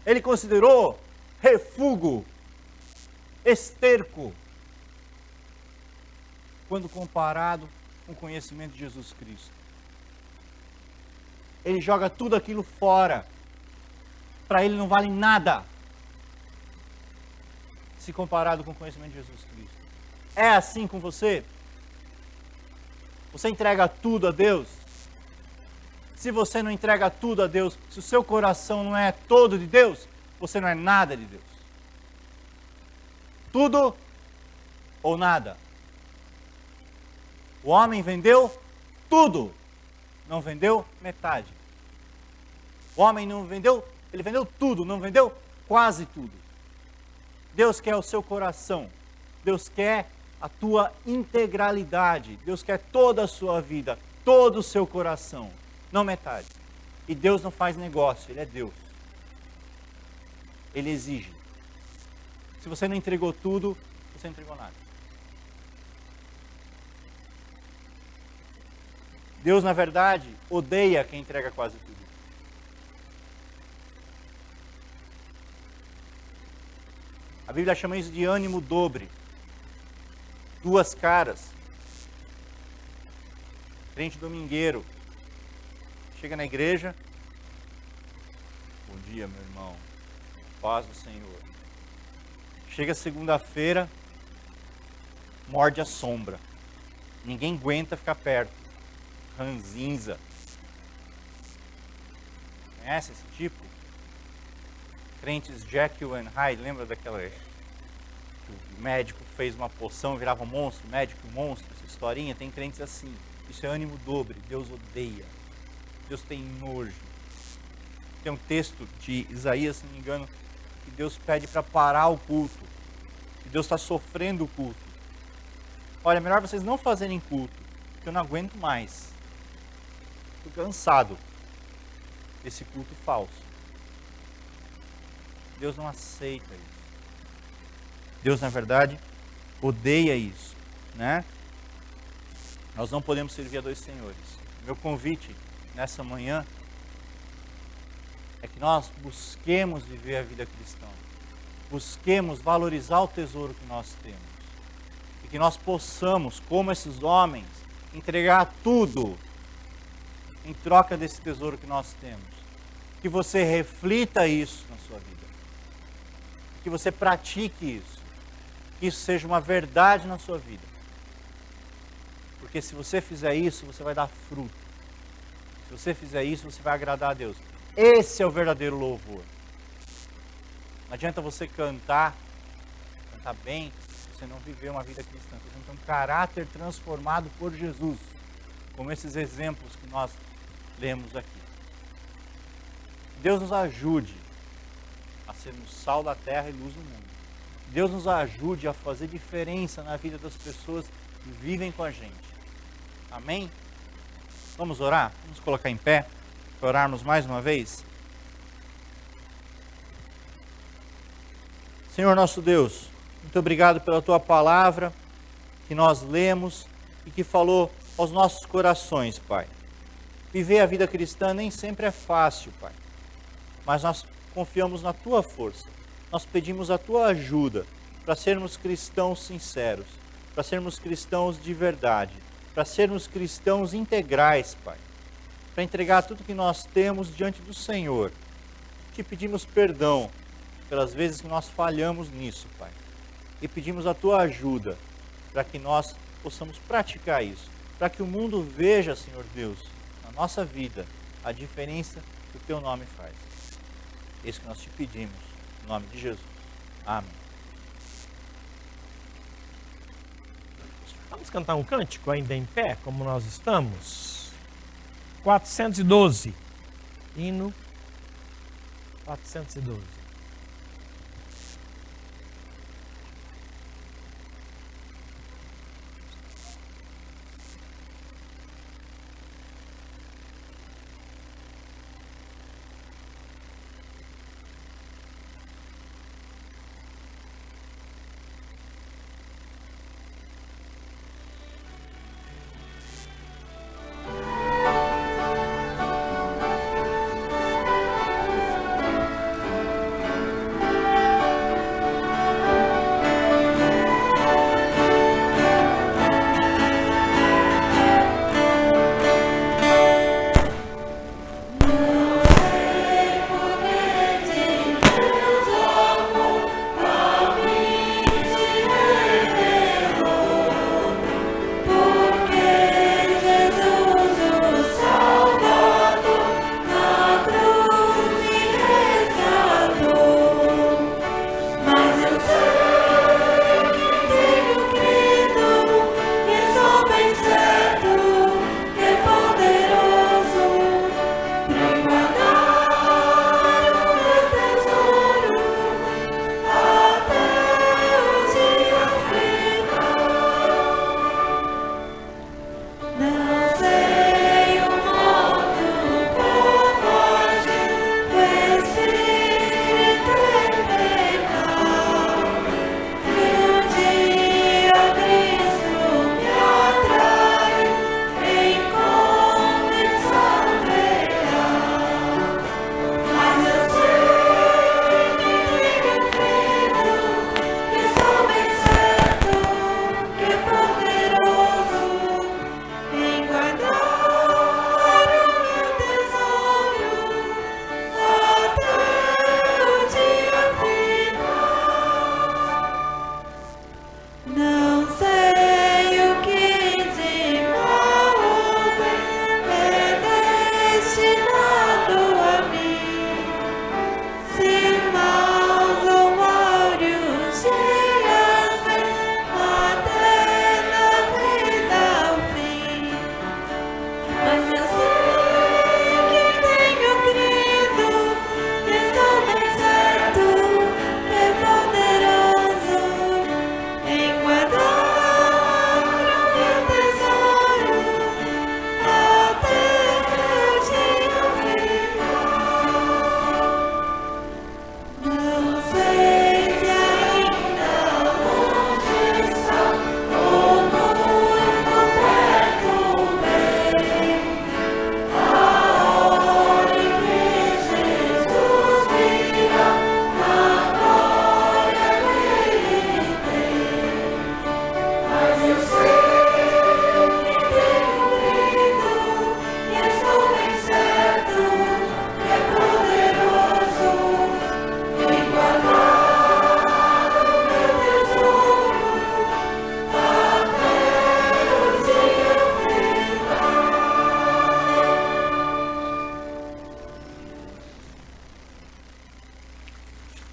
ele considerou refúgio, esterco, quando comparado com o conhecimento de Jesus Cristo. Ele joga tudo aquilo fora. Para ele não vale nada se comparado com o conhecimento de Jesus Cristo. É assim com você? Você entrega tudo a Deus? Se você não entrega tudo a Deus, se o seu coração não é todo de Deus, você não é nada de Deus. Tudo ou nada. O homem vendeu tudo, não vendeu metade. O homem não vendeu, ele vendeu tudo, não vendeu quase tudo. Deus quer o seu coração, Deus quer a tua integralidade, Deus quer toda a sua vida, todo o seu coração, não metade. E Deus não faz negócio, Ele é Deus. Ele exige. Se você não entregou tudo, você não entregou nada. Deus, na verdade, odeia quem entrega quase tudo. A Bíblia chama isso de ânimo dobre. Duas caras. Crente domingueiro. Chega na igreja. Bom dia, meu irmão. Paz do Senhor. Chega segunda-feira. Morde a sombra. Ninguém aguenta ficar perto. Ranzinza. Conhece esse tipo? Crentes Jekyll and Hyde, lembra daquela que o médico fez uma poção e virava um monstro, médico monstro, essa historinha? Tem crentes assim. Isso é ânimo dobre, Deus odeia. Deus tem nojo. Tem um texto de Isaías, se não me engano, que Deus pede para parar o culto. Que Deus está sofrendo o culto. Olha, melhor vocês não fazerem culto, porque eu não aguento mais. Estou cansado desse culto falso. Deus não aceita isso. Deus, na verdade, odeia isso, né? Nós não podemos servir a dois senhores. Meu convite nessa manhã é que nós busquemos viver a vida cristã. Busquemos valorizar o tesouro que nós temos. E que nós possamos, como esses homens, entregar tudo em troca desse tesouro que nós temos. Que você reflita isso na sua vida. Que você pratique isso. Que isso seja uma verdade na sua vida. Porque se você fizer isso, você vai dar fruto. Se você fizer isso, você vai agradar a Deus. Esse é o verdadeiro louvor. Não adianta você cantar bem, se você não viver uma vida cristã. Você não tem um caráter transformado por Jesus. Como esses exemplos que nós lemos aqui. Deus nos ajude a sermos sal da terra e luz do mundo. Deus nos ajude a fazer diferença na vida das pessoas que vivem com a gente. Amém? Vamos orar? Vamos colocar em pé para orarmos mais uma vez? Senhor nosso Deus, muito obrigado pela Tua palavra que nós lemos e que falou aos nossos corações, Pai. Viver a vida cristã nem sempre é fácil, Pai. Mas nós confiamos na Tua força. Nós pedimos a Tua ajuda para sermos cristãos sinceros, para sermos cristãos de verdade, para sermos cristãos integrais, Pai. Para entregar tudo que nós temos diante do Senhor. Te pedimos perdão pelas vezes que nós falhamos nisso, Pai. E pedimos a Tua ajuda para que nós possamos praticar isso. Para que o mundo veja, Senhor Deus, na nossa vida, a diferença que o Teu nome faz. É isso que nós te pedimos, em nome de Jesus. Amém. Vamos cantar um cântico ainda em pé, como nós estamos? 412. Hino 412.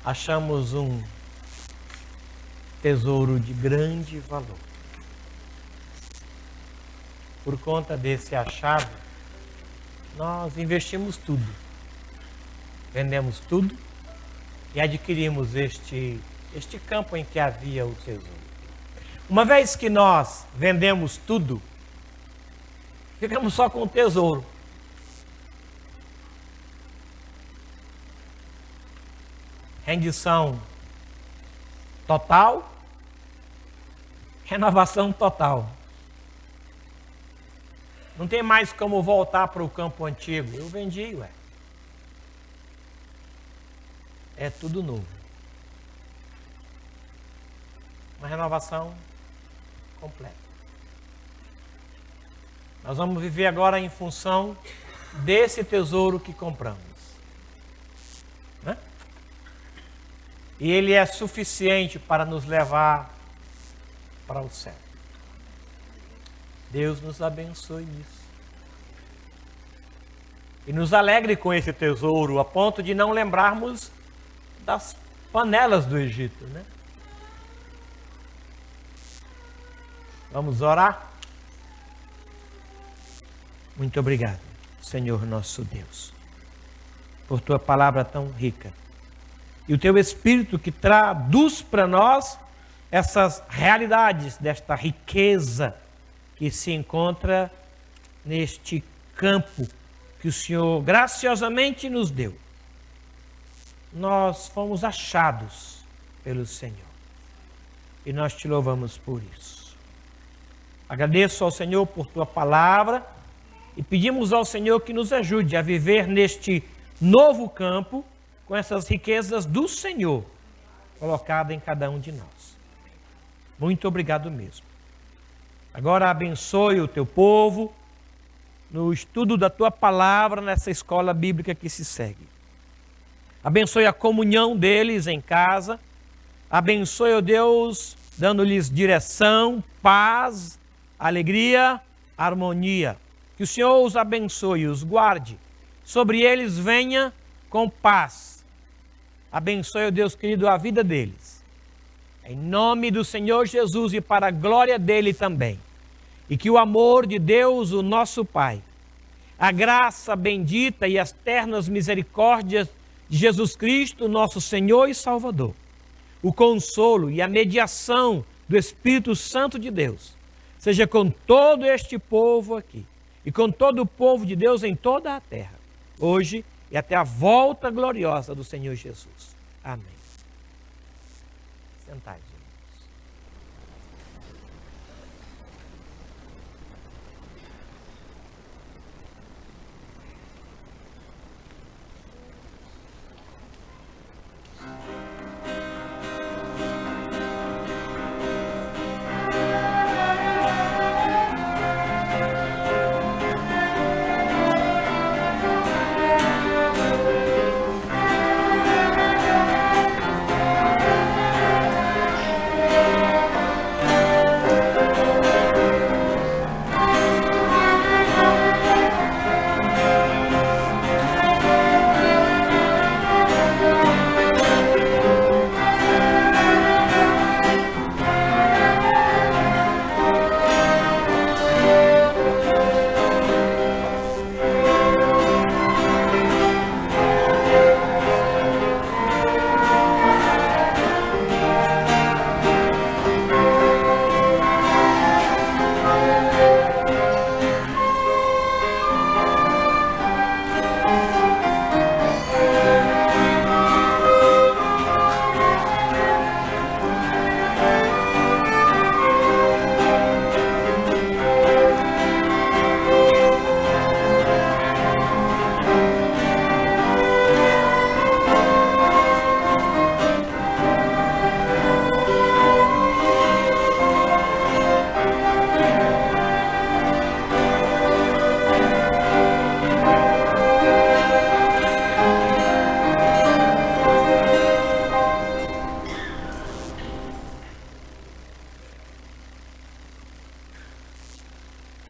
achamos um tesouro de grande valor. Por conta desse achado, nós investimos tudo. Vendemos tudo e adquirimos este campo em que havia o tesouro. Uma vez que nós vendemos tudo, ficamos só com o tesouro. Rendição total, renovação total. Não tem mais como voltar para o campo antigo. Eu vendi, ué. É tudo novo. Uma renovação completa. Nós vamos viver agora em função desse tesouro que compramos. Né? E ele é suficiente para nos levar para o céu. Deus nos abençoe nisso. E nos alegre com esse tesouro, a ponto de não lembrarmos das panelas do Egito, né? Vamos orar? Muito obrigado, Senhor nosso Deus, por tua palavra tão rica. E o teu Espírito que traduz para nós essas realidades desta riqueza que se encontra neste campo que o Senhor graciosamente nos deu. Nós fomos achados pelo Senhor e nós te louvamos por isso. Agradeço ao Senhor por tua palavra e pedimos ao Senhor que nos ajude a viver neste novo campo com essas riquezas do Senhor colocadas em cada um de nós. Muito obrigado mesmo. Agora abençoe o teu povo no estudo da tua palavra nessa escola bíblica que se segue. Abençoe a comunhão deles em casa. Abençoe, ó Deus, dando-lhes direção, paz, alegria, harmonia. Que o Senhor os abençoe e os guarde. Sobre eles venha com paz. Abençoe, ó Deus querido, a vida deles. Em nome do Senhor Jesus e para a glória dele também. E que o amor de Deus, o nosso Pai, a graça bendita e as ternas misericórdias de Jesus Cristo, nosso Senhor e Salvador, o consolo e a mediação do Espírito Santo de Deus, seja com todo este povo aqui e com todo o povo de Deus em toda a terra, hoje e até a volta gloriosa do Senhor Jesus. Amém. Sentai-vos.